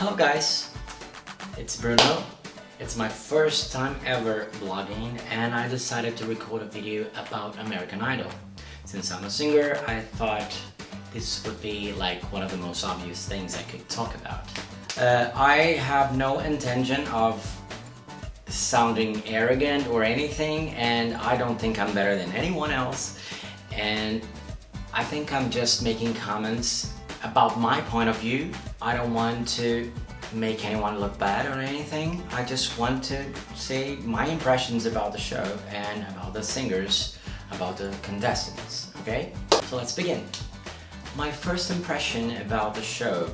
Hello guys, it's Bruno. It's my first time ever vlogging and I decided to record a video about American Idol. Since I'm a singer, I thought this would be like one of the most obvious things I could talk about. I have no intention of sounding arrogant or anything, and I don't think I'm better than anyone else, and I think I'm just making comments about my point of view. I don't want to make anyone look bad or anything. I just want to say my impressions about the show and about the singers, about the contestants, okay? So let's begin. My first impression about the show,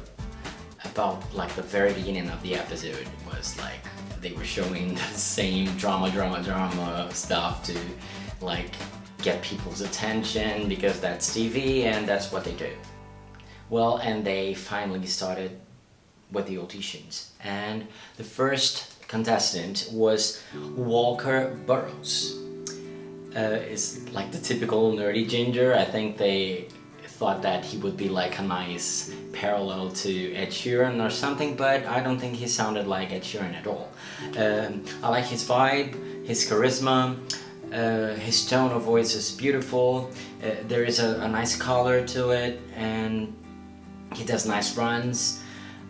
about like the very beginning of the episode, was like they were showing the same drama stuff to like get people's attention because that's TV and that's what they do. Well, and they finally started with the auditions, and the first contestant was Walker Burrows. Is like the typical nerdy ginger. I think they thought that he would be like a nice parallel to Ed Sheeran or something, but I don't think he sounded like Ed Sheeran at all. I like his vibe, his charisma, his tone of voice is beautiful. There is a nice color to it, and he does nice runs.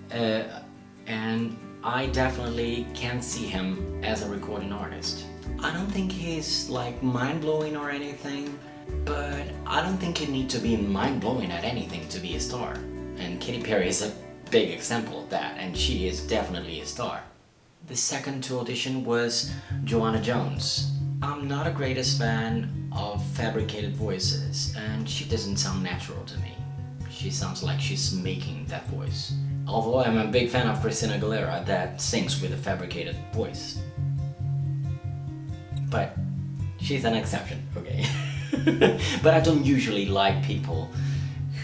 And I definitely can see him as a recording artist. I don't think he's like mind-blowing or anything, but I don't think you need to be mind-blowing at anything to be a star. And Katy Perry is a big example of that, and she is definitely a star. The second to audition was Joanna Jones. I'm not a greatest fan of fabricated voices, and she doesn't sound natural to me. She sounds like she's making that voice. Although I'm a big fan of Christina Aguilera that sings with a fabricated voice. But she's an exception, okay? But I don't usually like people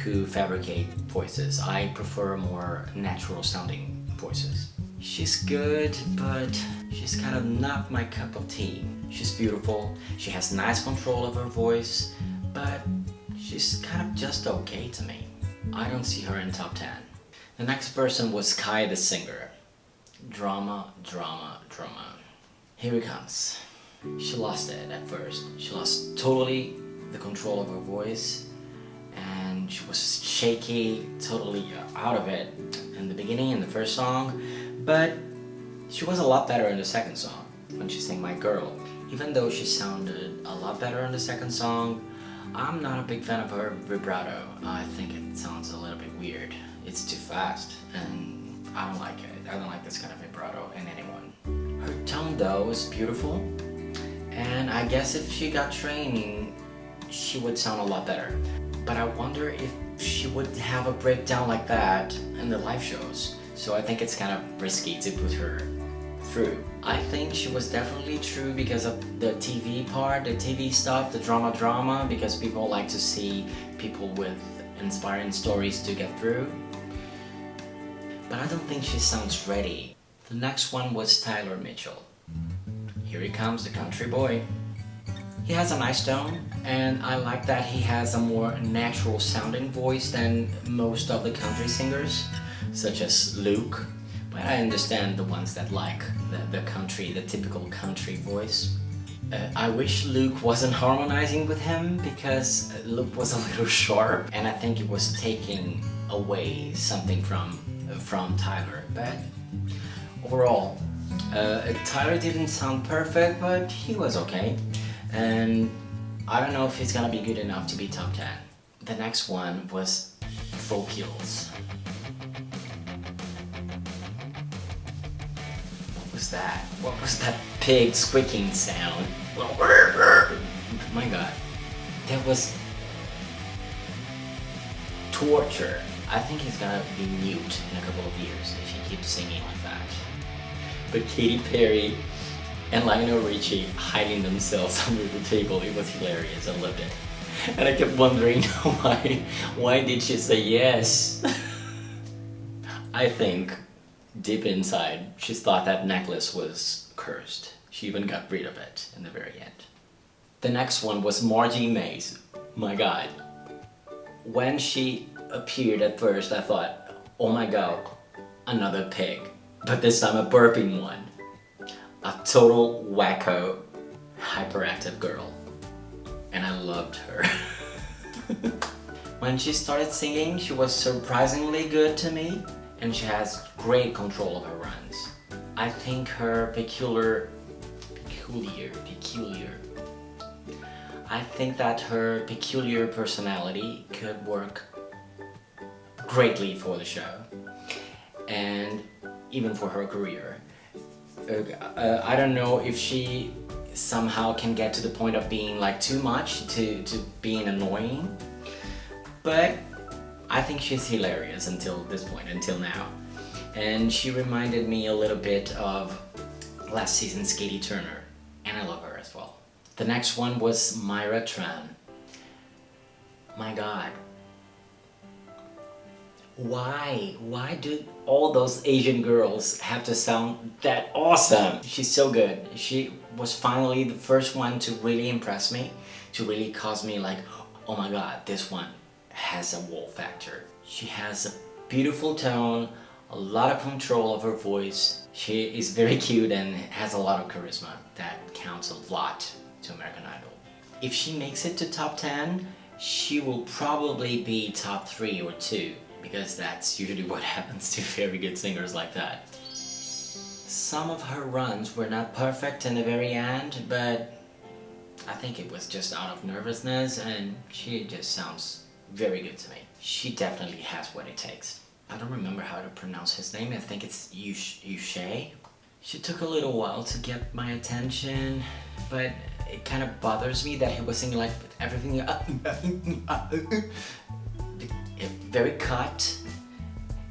who fabricate voices. I prefer more natural sounding voices. She's good, but she's kind of not my cup of tea. She's beautiful, she has nice control of her voice, but she's kind of just okay to me. I don't see her in top 10. The next person was Kai the singer. Drama. Here he comes. She lost it at first. She lost totally the control of her voice, and she was shaky, totally out of it in the beginning, in the first song, but she was a lot better in the second song when she sang My Girl. Even though she sounded a lot better in the second song, I'm not a big fan of her vibrato. I think it sounds a little bit weird. It's too fast, and I don't like it. I don't like this kind of vibrato in anyone. Her tone though is beautiful, and I guess if she got training, she would sound a lot better. But I wonder if she would have a breakdown like that in the live shows. So I think it's kind of risky to put her through. I think she was definitely true because of the TV part, the TV stuff, the drama, because people like to see people with inspiring stories to get through. But I don't think she sounds ready. The next one was Tyler Mitchell. Here he comes, the country boy. He has a nice tone, and I like that he has a more natural sounding voice than most of the country singers, such as Luke. But I understand the ones that like the country, the typical country voice. I wish Luke wasn't harmonizing with him, because Luke was a little sharp, and I think it was taking away something from Tyler. But overall, Tyler didn't sound perfect, but he was okay. And I don't know if he's gonna be good enough to be top 10. The next one was Vocals. What was that? What was that pig squeaking sound? My god. That was torture. I think he's gonna be mute in a couple of years if he keeps singing like that. But Katy Perry and Lionel Richie hiding themselves under the table, it was hilarious. I loved it. And I kept wondering why did she say yes? I think deep inside she thought that necklace was cursed. She even got rid of it in the very end. The next one was Margie Mays. My god. When she appeared at first, I thought, oh my god, another pig, but this time a burping one. A total wacko, hyperactive girl. And I loved her. When she started singing, she was surprisingly good to me, and she has great control of her runs. I think her peculiar. I think that her peculiar personality could work greatly for the show, and even for her career. I don't know if she somehow can get to the point of being like too much to being annoying, but I think she's hilarious until this point, until now. And she reminded me a little bit of last season's Katie Turner, and I love her as well. The next one was Myra Tran. My God. Why do all those Asian girls have to sound that awesome? She's so good. She was finally the first one to really impress me, to really cause me like, oh my God, this one has a wow factor. She has a beautiful tone, a lot of control of her voice. She is very cute and has a lot of charisma. That counts a lot to American Idol. If she makes it to top 10, she will probably be top 3 or 2, because that's usually what happens to very good singers like that. Some of her runs were not perfect in the very end, but I think it was just out of nervousness, and she just sounds very good to me. She definitely has what it takes. I don't remember how to pronounce his name. I think it's Yushay. She took a little while to get my attention, but it kind of bothers me that he was singing like with everything very cut.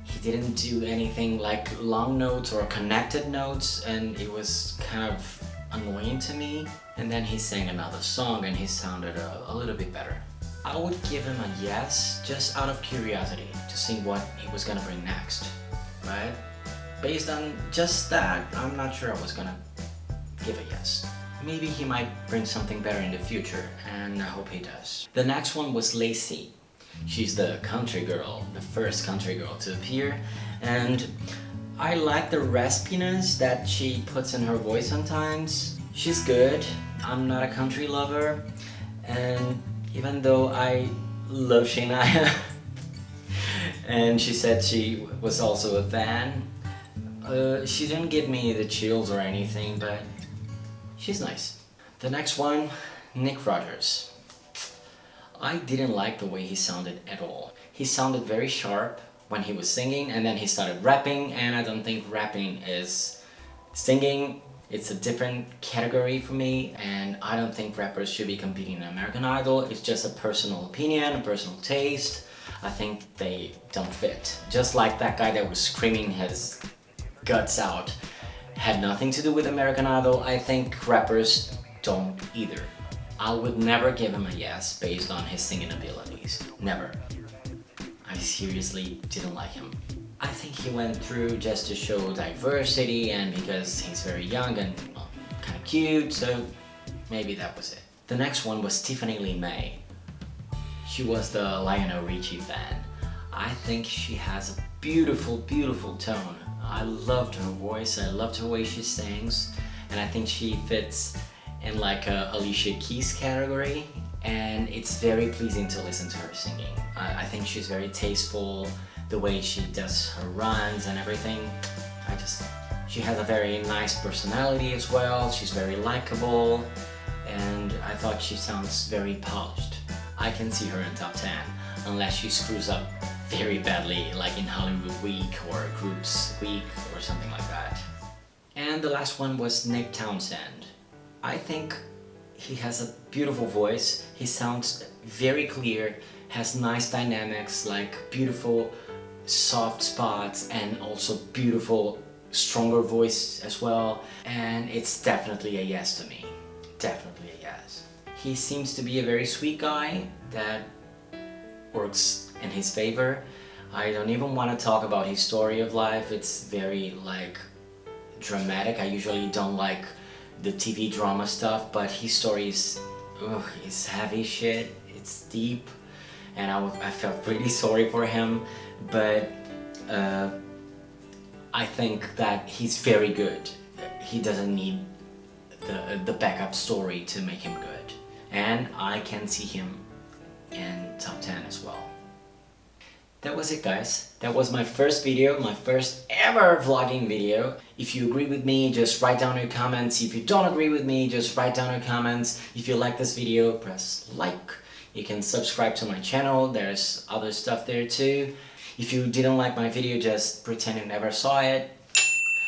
He didn't do anything like long notes or connected notes, and it was kind of annoying to me. And then he sang another song and he sounded a little bit better. I would give him a yes, just out of curiosity, to see what he was gonna bring next, right? Based on just that, I'm not sure I was gonna give a yes. Maybe he might bring something better in the future, and I hope he does. The next one was Lacey. She's the country girl, the first country girl to appear, and I like the raspiness that she puts in her voice sometimes. She's good. I'm not a country lover, and even though I love Shania, and she said she was also a fan, she didn't give me the chills or anything, but she's nice. The next one, Nick Rogers. I didn't like the way he sounded at all. He sounded very sharp when he was singing, and then he started rapping, and I don't think rapping is singing. It's a different category for me, and I don't think rappers should be competing in American Idol. It's just a personal opinion, a personal taste. I think they don't fit. Just like that guy that was screaming his guts out had nothing to do with American Idol, I think rappers don't either. I would never give him a yes based on his singing abilities. Never. I seriously didn't like him. I think he went through just to show diversity and because he's very young and kind of cute, so maybe that was it. The next one was Tiffany Lee May. She was the Lionel Richie fan. I think she has a beautiful, beautiful tone. I loved her voice, I loved the way she sings, and I think she fits in like a Alicia Keys category, and it's very pleasing to listen to her singing. I think she's very tasteful, the way she does her runs and everything. She has a very nice personality as well. She's very likable, and I thought she sounds very polished. I can see her in top 10, unless she screws up very badly, like in Hollywood Week or Groups Week or something like that. And the last one was Nick Townsend. I think he has a beautiful voice. He sounds very clear, has nice dynamics, like beautiful soft spots and also beautiful stronger voice as well, and it's definitely a yes to me. Definitely a yes. He seems to be a very sweet guy that works in his favor. I don't even want to talk about his story of life. It's very like dramatic. I usually don't like the TV drama stuff, but his story is heavy shit. It's deep, and I felt pretty sorry for him, but I think that he's very good. He doesn't need the backup story to make him good. And I can see him in top 10 as well. That was it, guys. That was my first video, my first ever vlogging video. If you agree with me, just write down your comments. If you don't agree with me, just write down your comments. If you like this video, press like. You can subscribe to my channel. There's other stuff there too. If you didn't like my video, just pretend you never saw it.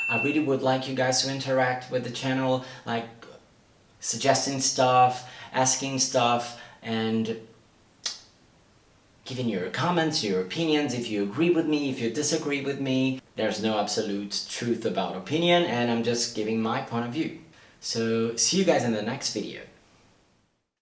I really would like you guys to interact with the channel, like suggesting stuff, asking stuff, and giving your comments, your opinions, if you agree with me, if you disagree with me. There's no absolute truth about opinion, and I'm just giving my point of view. So see you guys in the next video.